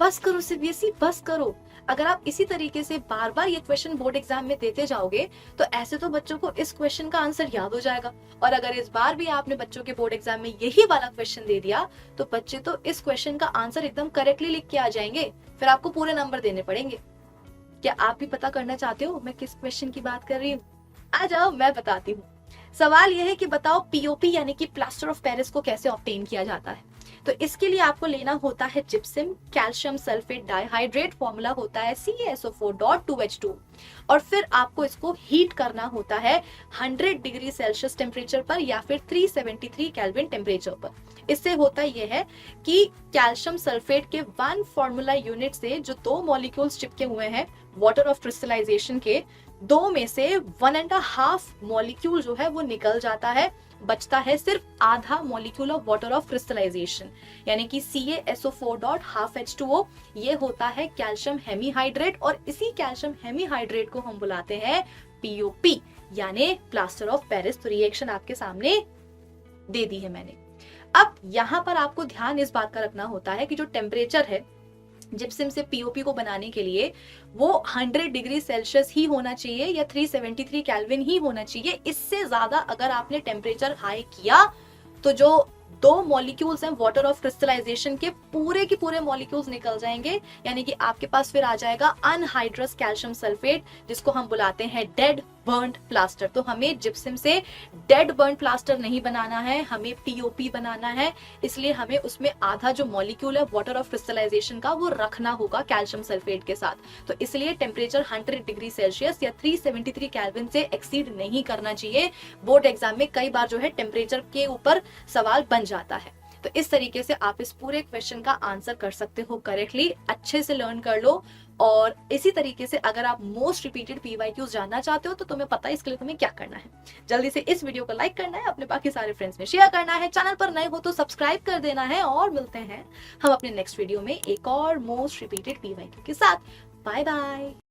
बस करो सीबीएसई, बस करो। अगर आप इसी तरीके से बार बार ये क्वेश्चन बोर्ड एग्जाम में देते जाओगे तो ऐसे तो बच्चों को इस क्वेश्चन का आंसर याद हो जाएगा, और अगर इस बार भी आपने बच्चों के बोर्ड एग्जाम में यही वाला क्वेश्चन दे दिया तो बच्चे तो इस क्वेश्चन का आंसर एकदम करेक्टली लिख के आ जाएंगे, फिर आपको पूरे नंबर देने पड़ेंगे। क्या आप भी पता करना चाहते हो मैं किस क्वेश्चन की बात कर रही हूँ? आ जाओ, मैं बताती हूँ। सवाल यह है कि बताओ पीओपी यानी कि प्लास्टर ऑफ पेरिस को कैसे ऑब्टेन किया जाता है। तो इसके लिए आपको लेना होता है gypsum, calcium sulphate dihydrate, formula होता है CaSO4.2H2, और फिर आपको इसको हीट करना होता है 100 डिग्री सेल्सियस टेम्परेचर पर या फिर 373 केल्विन टेम्परेचर पर। इससे होता यह है कि कैल्शियम सल्फेट के 1 फॉर्मूला यूनिट से जो 2 मॉलिक्यूल्स चिपके हुए हैं वाटर ऑफ क्रिस्टलाइजेशन के, 2 में से 1.5 मॉलिक्यूल जो है वो निकल जाता है, बचता है सिर्फ आधा molecule of water of crystallisation, यानी कि CaSO4.2H2O। ये होता है कैल्शियम हेमीहाइड्रेट, और इसी कैल्शियम हेमीहाइड्रेट को हम बुलाते हैं पीओपी यानी प्लास्टर ऑफ पेरिस। तो रिएक्शन आपके सामने दे दी है मैंने। अब यहाँ पर आपको ध्यान इस बात का रखना होता है कि जो टेम्परेचर है जिप्सम से पीओपी को बनाने के लिए वो 100 डिग्री सेल्सियस ही होना चाहिए या 373 केल्विन ही होना चाहिए। इससे ज्यादा अगर आपने टेम्परेचर हाई किया तो जो 2 मॉलिक्यूल्स हैं वाटर ऑफ क्रिस्टलाइजेशन के पूरे मॉलिक्यूल्स निकल जाएंगे, यानी कि आपके पास फिर आ जाएगा अनहाइड्रस कैल्शियम सल्फेट, जिसको हम बुलाते हैं डेड बर्न्ड प्लास्टर। तो हमें जिप्सम से डेड बर्न्ड प्लास्टर नहीं बनाना है, हमें पीओपी बनाना है, इसलिए हमें उसमें आधा जो मॉलिक्यूल है वाटर ऑफ क्रिस्टलाइजेशन का वो रखना होगा कैल्शियम सल्फेट के साथ। तो इसलिए टेम्परेचर 100 डिग्री सेल्सियस या 373 केल्विन से एक्सीड नहीं करना चाहिए। बोर्ड एग्जाम में कई बार जो है टेम्परेचर के ऊपर सवाल बन जाता है। तो इस तरीके से आप इस पूरे क्वेश्चन का आंसर कर सकते हो करेक्टली। अच्छे से लर्न कर लो, और इसी तरीके से अगर आप मोस्ट रिपीटेड पीवाईक्यूज जानना चाहते हो तो तुम्हें पता है इसके लिए तुम्हें क्या करना है। जल्दी से इस वीडियो को लाइक करना है, अपने बाकी सारे फ्रेंड्स में शेयर करना है, चैनल पर नए हो तो सब्सक्राइब कर देना है, और मिलते हैं हम अपने नेक्स्ट वीडियो में एक और मोस्ट रिपीटेड पीवाईक्यू के साथ। Bye bye.